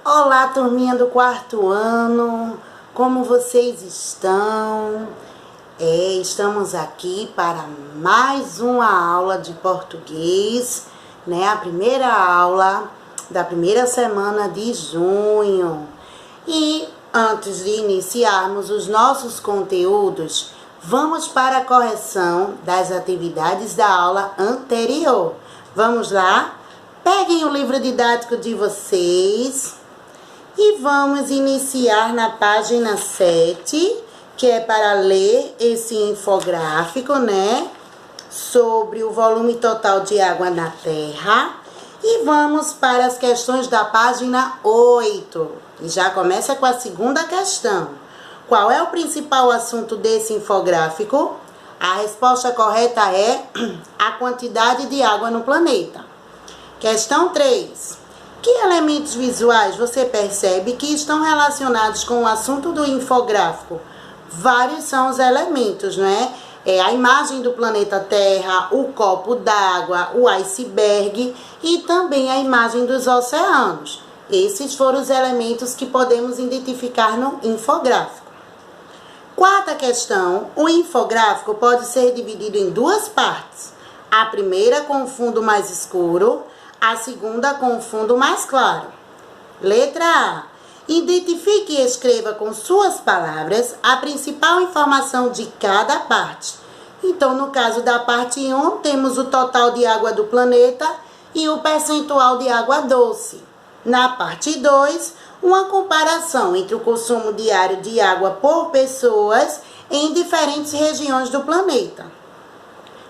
Olá, turminha do quarto ano, como vocês estão? Estamos aqui para mais uma aula de português, né? A primeira aula da primeira semana de junho. E antes de iniciarmos os nossos conteúdos, vamos para a correção das atividades da aula anterior. Vamos lá? Peguem o livro didático de vocês. E vamos iniciar na página 7, que é para ler esse infográfico, né? Sobre o volume total de água na Terra. E vamos para as questões da página 8. E já começa com a segunda questão. Qual é o principal assunto desse infográfico? A resposta correta é a quantidade de água no planeta. Questão 3. Que elementos visuais você percebe que estão relacionados com o assunto do infográfico? Vários são os elementos, né? A imagem do planeta Terra, o copo d'água, o iceberg e também a imagem dos oceanos. Esses foram os elementos que podemos identificar no infográfico. Quarta questão, o infográfico pode ser dividido em duas partes. A primeira com o fundo mais escuro, a segunda com o fundo mais claro. Letra A. Identifique e escreva com suas palavras a principal informação de cada parte. Então, no caso da parte 1, temos o total de água do planeta e o percentual de água doce. Na parte 2, uma comparação entre o consumo diário de água por pessoas em diferentes regiões do planeta.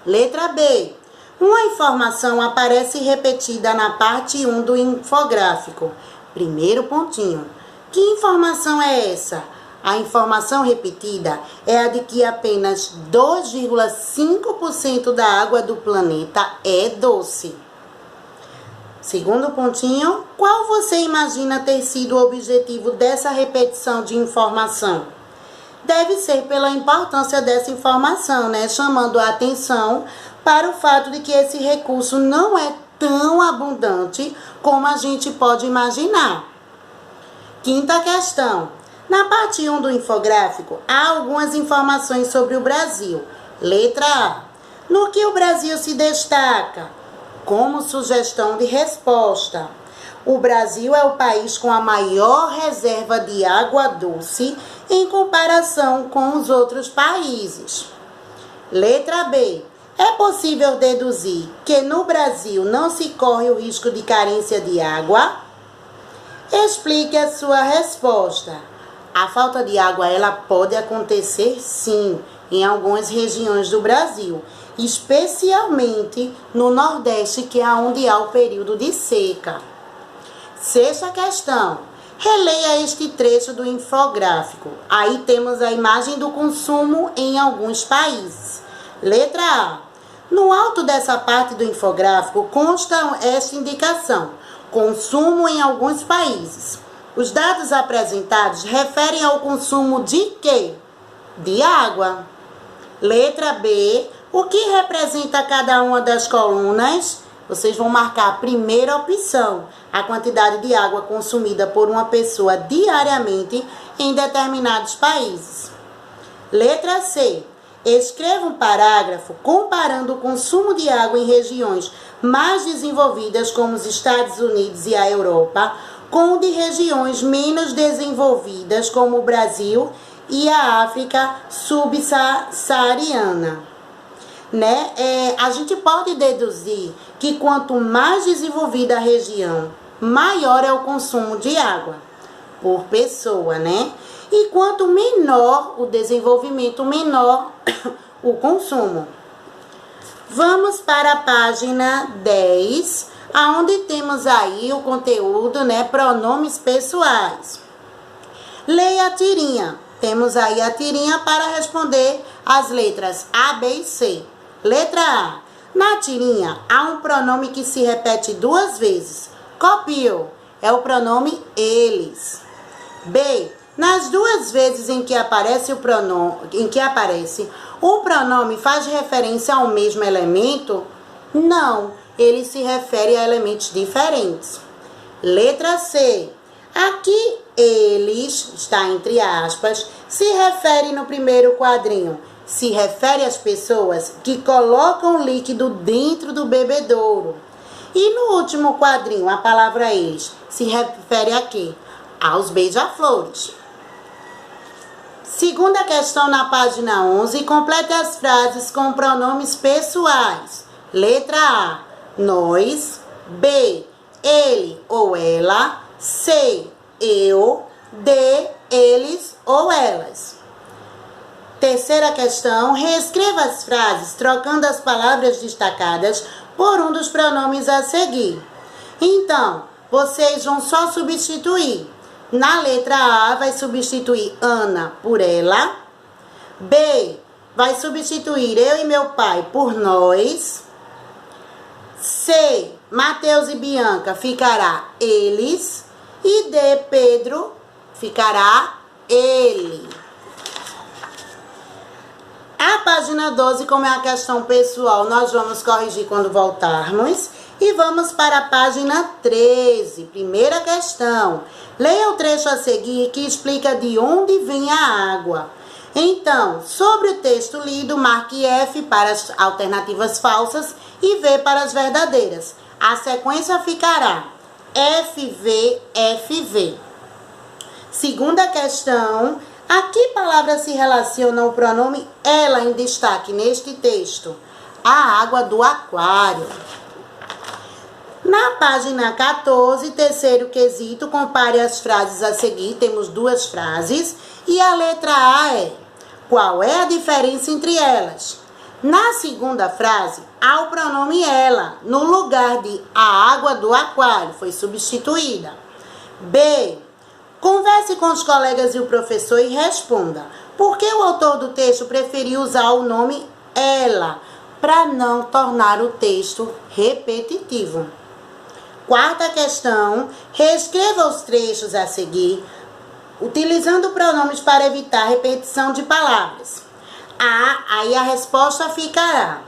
Letra B. Uma informação aparece repetida na parte 1 do infográfico. Primeiro pontinho. Que informação é essa? A informação repetida é a de que apenas 2,5% da água do planeta é doce. Segundo pontinho. Qual você imagina ter sido o objetivo dessa repetição de informação? Deve ser pela importância dessa informação, né? Chamando a atenção para o fato de que esse recurso não é tão abundante como a gente pode imaginar. Quinta questão. Na parte 1 do infográfico, há algumas informações sobre o Brasil. Letra A. No que o Brasil se destaca? Como sugestão de resposta. O Brasil é o país com a maior reserva de água doce em comparação com os outros países. Letra B. É possível deduzir que no Brasil não se corre o risco de carência de água? Explique a sua resposta. A falta de água ela pode acontecer sim em algumas regiões do Brasil, especialmente no Nordeste, que é onde há o período de seca. Sexta questão. Releia este trecho do infográfico. Aí temos a imagem do consumo em alguns países. Letra A. No alto dessa parte do infográfico consta esta indicação: consumo em alguns países. Os dados apresentados referem ao consumo de quê? De água. Letra B. O que representa cada uma das colunas? Vocês vão marcar a primeira opção, a quantidade de água consumida por uma pessoa diariamente em determinados países. Letra C. Escreva um parágrafo comparando o consumo de água em regiões mais desenvolvidas, como os Estados Unidos e a Europa, com o de regiões menos desenvolvidas, como o Brasil e a África subsaariana. A gente pode deduzir que quanto mais desenvolvida a região, maior é o consumo de água por pessoa, né? E quanto menor o desenvolvimento, menor o consumo. Vamos para a página 10, onde temos aí o conteúdo, né? Pronomes pessoais. Leia a tirinha. Temos aí a tirinha para responder as letras A, B e C. Letra A. Na tirinha, há um pronome que se repete duas vezes. Copio. É o pronome eles. B. Nas duas vezes em que aparece o pronome faz referência ao mesmo elemento? Não, ele se refere a elementos diferentes. Letra C. Aqui, eles, está entre aspas, se refere no primeiro quadrinho. Se refere às pessoas que colocam líquido dentro do bebedouro. E no último quadrinho, a palavra eles se refere a quê? Aos beija-flores. Segunda questão na página 11, complete as frases com pronomes pessoais. Letra A, nós. B, ele ou ela. C, eu. D, eles ou elas. Terceira questão, reescreva as frases trocando as palavras destacadas por um dos pronomes a seguir. Então, vocês vão só substituir. Na letra A, vai substituir Ana por ela. B, vai substituir eu e meu pai por nós. C, Mateus e Bianca ficará eles. E D, Pedro ficará ele. A página 12, como é a questão pessoal, nós vamos corrigir quando voltarmos. E vamos para a página 13, primeira questão. Leia o trecho a seguir que explica de onde vem a água. Então, sobre o texto lido, marque F para as alternativas falsas e V para as verdadeiras. A sequência ficará FV, FV. Segunda questão. A que palavra se relaciona o pronome ela em destaque neste texto? A água do aquário. Na página 14, terceiro quesito, compare as frases a seguir. Temos duas frases e a letra A é: qual é a diferença entre elas? Na segunda frase, há o pronome ela, no lugar de a água do aquário, foi substituída. B, converse com os colegas e o professor e responda. Por que o autor do texto preferiu usar o nome ela, para não tornar o texto repetitivo? Quarta questão, reescreva os trechos a seguir, utilizando pronomes para evitar repetição de palavras. Aí a resposta ficará: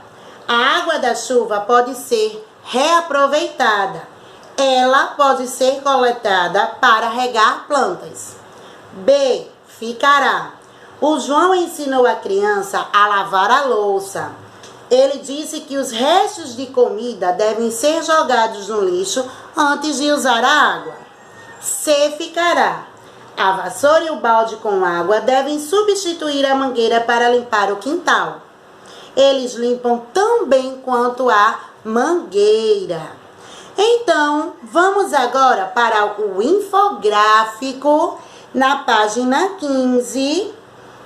a água da chuva pode ser reaproveitada. Ela pode ser coletada para regar plantas. B, ficará: o João ensinou a criança a lavar a louça. Ele disse que os restos de comida devem ser jogados no lixo antes de usar a água. C, ficará: a vassoura e o balde com água devem substituir a mangueira para limpar o quintal. Eles limpam tão bem quanto a mangueira. Então, vamos agora para o infográfico na página 15,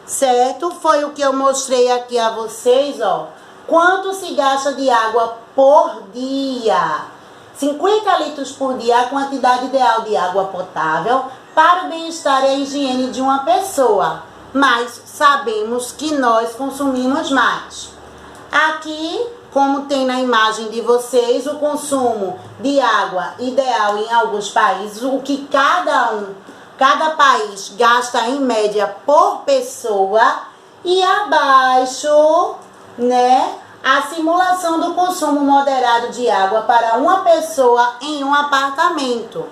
certo? Foi o que eu mostrei aqui a vocês, ó. Quanto se gasta de água por dia? 50 litros por dia, a quantidade ideal de água potável para o bem-estar e a higiene de uma pessoa. Mas sabemos que nós consumimos mais. Aqui, como tem na imagem de vocês, o consumo de água ideal em alguns países, o que cada país gasta em média por pessoa, e abaixo, né, a simulação do consumo moderado de água para uma pessoa em um apartamento.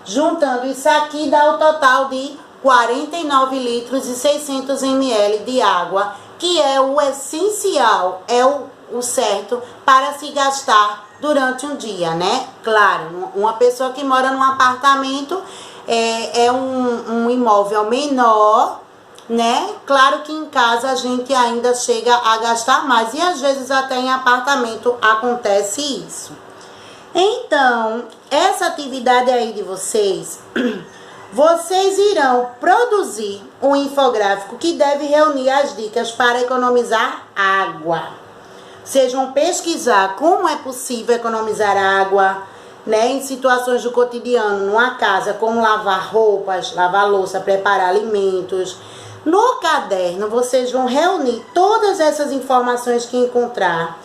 Juntando isso aqui dá o total de 49 litros e 600 ml de água, que é o essencial, é o certo para se gastar durante um dia, né? Claro, uma pessoa que mora num apartamento é um imóvel menor, né? Claro que em casa a gente ainda chega a gastar mais e às vezes até em apartamento acontece isso. Então, essa atividade aí de vocês, vocês irão produzir um infográfico que deve reunir as dicas para economizar água. Vocês vão pesquisar como é possível economizar água, né, em situações do cotidiano, numa casa, como lavar roupas, lavar louça, preparar alimentos. No caderno, vocês vão reunir todas essas informações que encontrar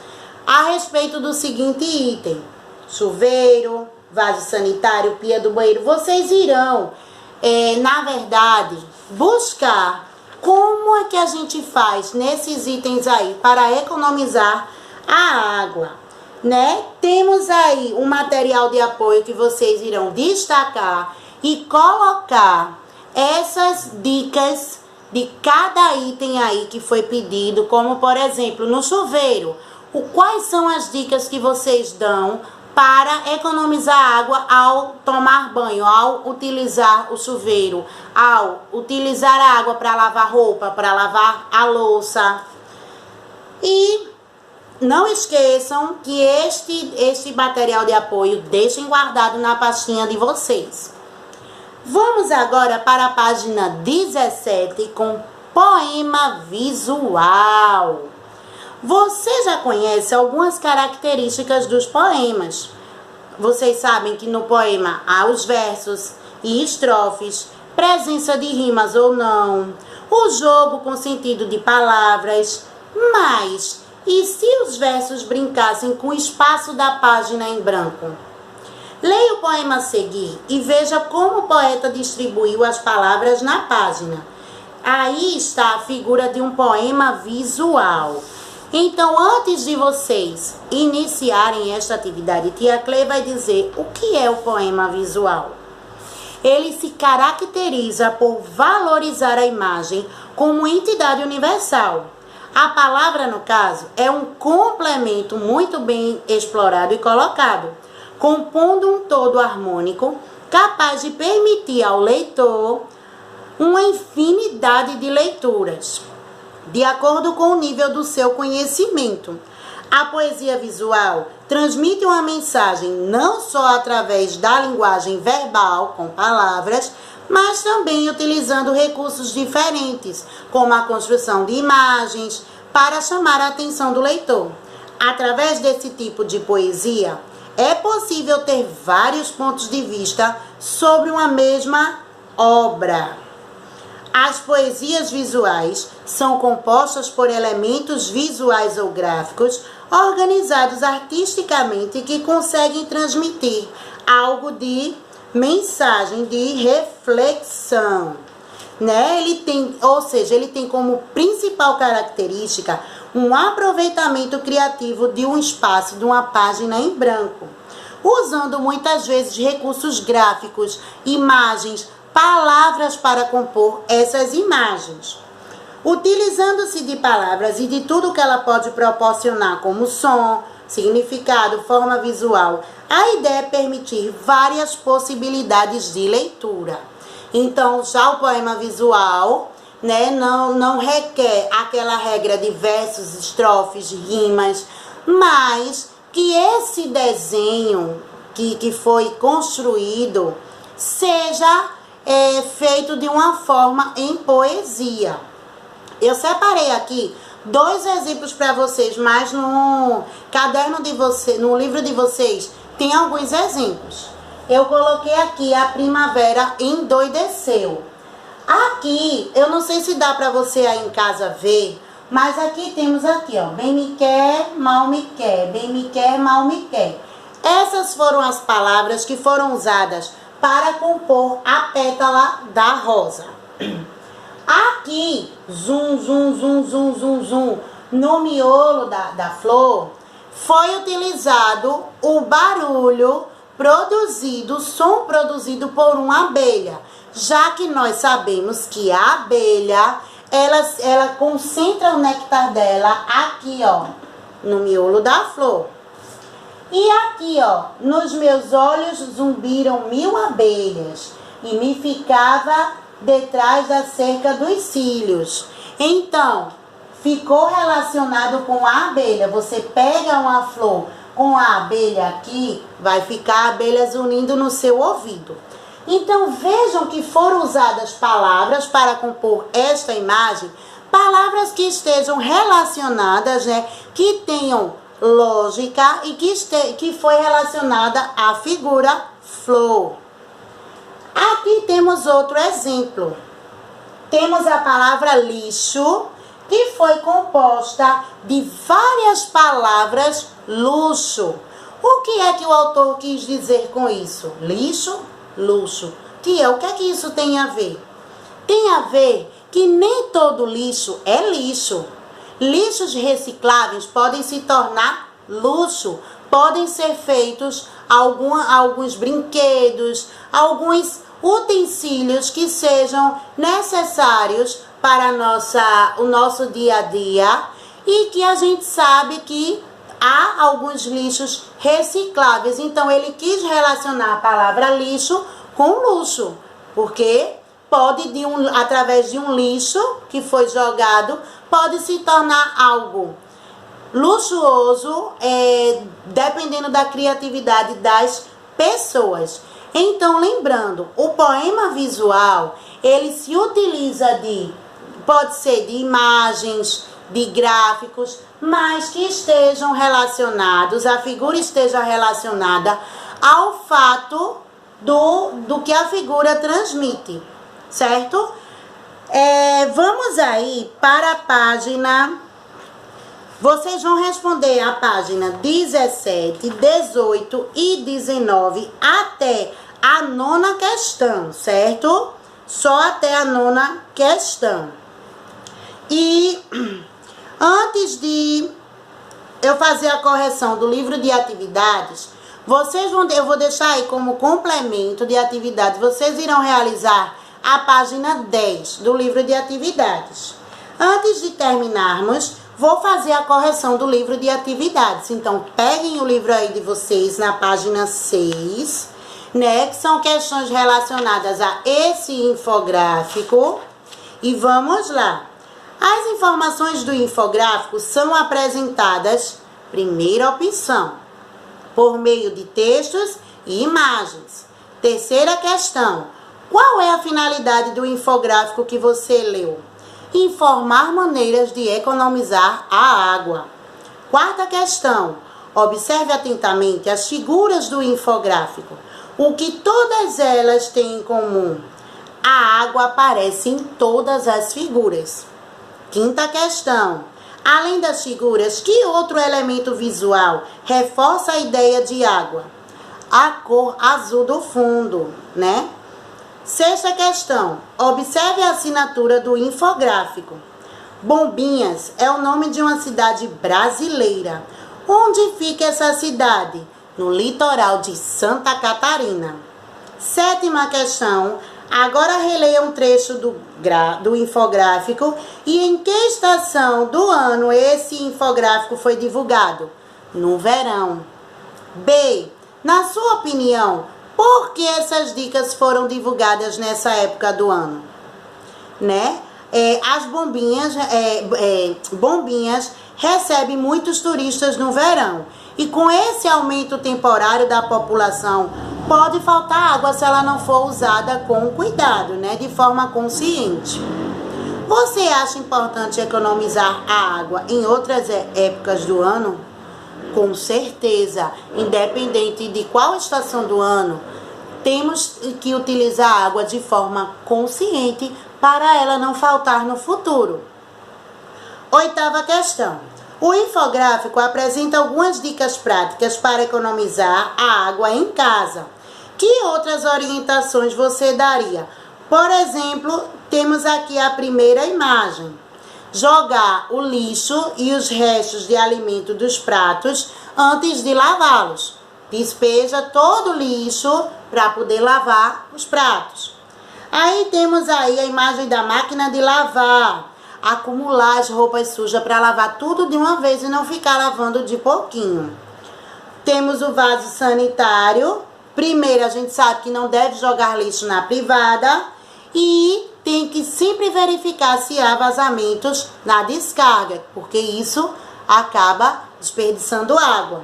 a respeito do seguinte item: chuveiro, vaso sanitário, pia do banheiro. Vocês irão, na verdade, buscar como é que a gente faz nesses itens aí para economizar a água, né? Temos aí um material de apoio que vocês irão destacar e colocar essas dicas de cada item aí que foi pedido, como por exemplo, no chuveiro, quais são as dicas que vocês dão para economizar água ao tomar banho, ao utilizar o chuveiro, ao utilizar a água para lavar roupa, para lavar a louça. E não esqueçam que este material de apoio deixem guardado na pastinha de vocês. Vamos agora para a página 17 com poema visual. Você já conhece algumas características dos poemas. Vocês sabem que no poema há os versos e estrofes, presença de rimas ou não, o jogo com sentido de palavras, mas e se os versos brincassem com o espaço da página em branco? Leia o poema a seguir e veja como o poeta distribuiu as palavras na página. Aí está a figura de um poema visual. Então, antes de vocês iniciarem esta atividade, Tia Clê vai dizer o que é o poema visual. Ele se caracteriza por valorizar a imagem como entidade universal. A palavra, no caso, é um complemento muito bem explorado e colocado, compondo um todo harmônico capaz de permitir ao leitor uma infinidade de leituras, de acordo com o nível do seu conhecimento. A poesia visual transmite uma mensagem não só através da linguagem verbal, com palavras, mas também utilizando recursos diferentes, como a construção de imagens, para chamar a atenção do leitor. Através desse tipo de poesia, é possível ter vários pontos de vista sobre uma mesma obra. As poesias visuais são compostas por elementos visuais ou gráficos organizados artisticamente que conseguem transmitir algo de mensagem, de reflexão, né? Ele tem como principal característica um aproveitamento criativo de um espaço, de uma página em branco, usando muitas vezes recursos gráficos, imagens, palavras para compor essas imagens. Utilizando-se de palavras e de tudo que ela pode proporcionar, como som, significado, forma visual, a ideia é permitir várias possibilidades de leitura. Então, já o poema visual, né, não requer aquela regra de versos, estrofes, rimas, mas que esse desenho que foi construído seja feito de uma forma em poesia. Eu separei aqui 2 exemplos para vocês, mas no caderno de vocês, no livro de vocês, tem alguns exemplos. Eu coloquei aqui a primavera endoideceu. Aqui, eu não sei se dá para você aí em casa ver, mas aqui temos aqui, ó, bem me quer, mal me quer, bem me quer, mal me quer. Essas foram as palavras que foram usadas para compor a pétala da rosa. Aqui, zum, zum, zum, zum, zum, zum, no miolo da flor, foi utilizado o barulho produzido, o som produzido por uma abelha, já que nós sabemos que a abelha, ela concentra o néctar dela aqui, ó, no miolo da flor. E aqui, ó, nos meus olhos zumbiram 1000 abelhas e me ficava detrás da cerca dos cílios. Então, ficou relacionado com a abelha. Você pega uma flor com a abelha aqui, vai ficar abelhas unindo no seu ouvido. Então, vejam que foram usadas palavras para compor esta imagem, palavras que estejam relacionadas, né, que tenham lógica e que foi relacionada à figura flor. Aqui temos outro exemplo. Temos a palavra lixo, que foi composta de várias palavras luxo. O que é que o autor quis dizer com isso? Lixo, luxo. Tia, o que é que isso tem a ver? Tem a ver que nem todo lixo é lixo. Lixos recicláveis podem se tornar luxo, podem ser feitos alguns brinquedos, alguns utensílios que sejam necessários para o nosso dia a dia e que a gente sabe que há alguns lixos recicláveis. Então, ele quis relacionar a palavra lixo com luxo, porque pode, através de um lixo que foi jogado, pode se tornar algo luxuoso, dependendo da criatividade das pessoas. Então, lembrando, o poema visual, ele se utiliza pode ser de imagens, de gráficos, mas que estejam relacionados, a figura esteja relacionada ao fato do que a figura transmite, certo? Vamos aí para a página. Vocês vão responder a página 17, 18 e 19 até a 9ª questão, certo? Só até a 9ª questão. E antes de eu fazer a correção do livro de atividades, eu vou deixar aí como complemento de atividades, vocês irão realizar a página 10 do livro de atividades. Antes de terminarmos, vou fazer a correção do livro de atividades. Então, peguem o livro aí de vocês na página 6, né? Que são questões relacionadas a esse infográfico. E vamos lá. As informações do infográfico são apresentadas, primeira opção, por meio de textos e imagens. Terceira questão. Qual é a finalidade do infográfico que você leu? Informar maneiras de economizar a água. Quarta questão. Observe atentamente as figuras do infográfico. O que todas elas têm em comum? A água aparece em todas as figuras. Quinta questão. Além das figuras, que outro elemento visual reforça a ideia de água? A cor azul do fundo, né? Sexta questão. Observe a assinatura do infográfico. Bombinhas é o nome de uma cidade brasileira. Onde fica essa cidade? No litoral de Santa Catarina. Sétima questão. Agora releia um trecho do infográfico e em que estação do ano esse infográfico foi divulgado? No verão. B. Na sua opinião, por que essas dicas foram divulgadas nessa época do ano? Né? As bombinhas recebem muitos turistas no verão. E com esse aumento temporário da população, pode faltar água se ela não for usada com cuidado, né? De forma consciente. Você acha importante economizar a água em outras épocas do ano? Com certeza, independente de qual estação do ano, temos que utilizar a água de forma consciente para ela não faltar no futuro. Oitava questão. O infográfico apresenta algumas dicas práticas para economizar a água em casa. Que outras orientações você daria? Por exemplo, temos aqui a primeira imagem. Jogar o lixo e os restos de alimento dos pratos antes de lavá-los. Despeja todo o lixo para poder lavar os pratos. Aí temos aí a imagem da máquina de lavar. Acumular as roupas sujas para lavar tudo de uma vez e não ficar lavando de pouquinho. Temos o vaso sanitário. Primeiro, a gente sabe que não deve jogar lixo na privada e tem que sempre verificar se há vazamentos na descarga, porque isso acaba desperdiçando água.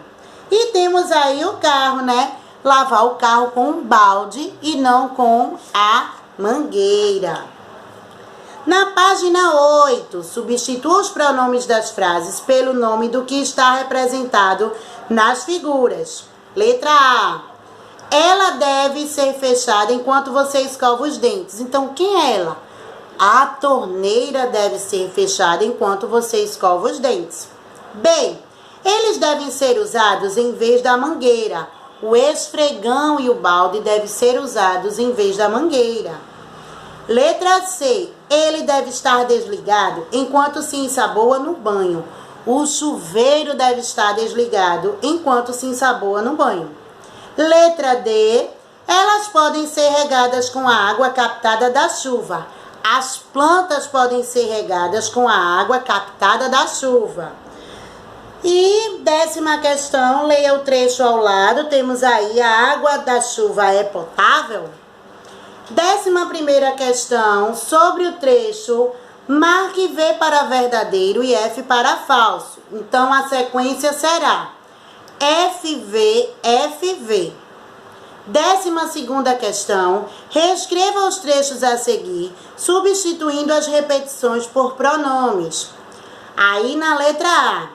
E temos aí o carro, né? Lavar o carro com um balde e não com a mangueira. Na página 8, substitua os pronomes das frases pelo nome do que está representado nas figuras. Letra A. Ela deve ser fechada enquanto você escova os dentes. Então, quem é ela? A torneira deve ser fechada enquanto você escova os dentes. B. Eles devem ser usados em vez da mangueira. O esfregão e o balde devem ser usados em vez da mangueira. Letra C. Ele deve estar desligado enquanto se ensaboa no banho. O chuveiro deve estar desligado enquanto se ensaboa no banho. Letra D. Elas podem ser regadas com a água captada da chuva. As plantas podem ser regadas com a água captada da chuva. E 10ª questão, leia o trecho ao lado. Temos aí: a água da chuva é potável? 11ª questão, sobre o trecho, marque V para verdadeiro e F para falso. Então, a sequência será FV, FV. 12ª questão, reescreva os trechos a seguir, substituindo as repetições por pronomes. Aí, na letra A,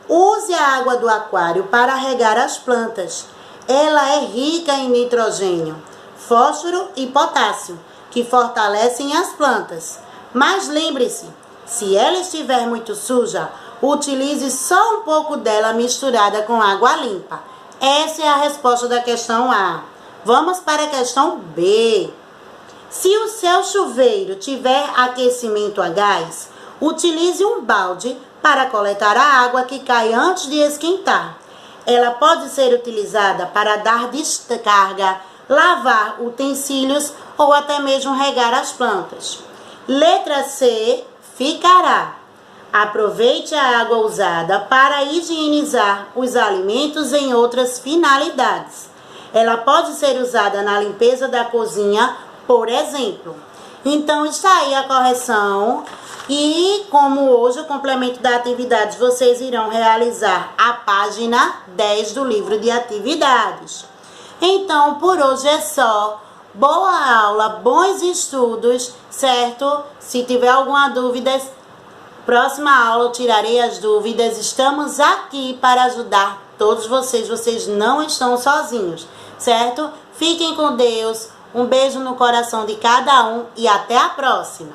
use a água do aquário para regar as plantas. Ela é rica em nitrogênio, fósforo e potássio, que fortalecem as plantas. Mas lembre-se, se ela estiver muito suja, utilize só um pouco dela misturada com água limpa. Essa é a resposta da questão A. Vamos para a questão B. Se o seu chuveiro tiver aquecimento a gás, utilize um balde para coletar a água que cai antes de esquentar. Ela pode ser utilizada para dar descarga, lavar utensílios ou até mesmo regar as plantas. Letra C, ficará: aproveite a água usada para higienizar os alimentos em outras finalidades. Ela pode ser usada na limpeza da cozinha, por exemplo. Então, está aí a correção. E como hoje o complemento da atividade, vocês irão realizar a página 10 do livro de atividades. Então, por hoje é só. Boa aula, bons estudos, certo? Se tiver alguma dúvida, próxima aula eu tirarei as dúvidas. Estamos aqui para ajudar todos vocês. Vocês não estão sozinhos, certo? Fiquem com Deus. Um beijo no coração de cada um e até a próxima.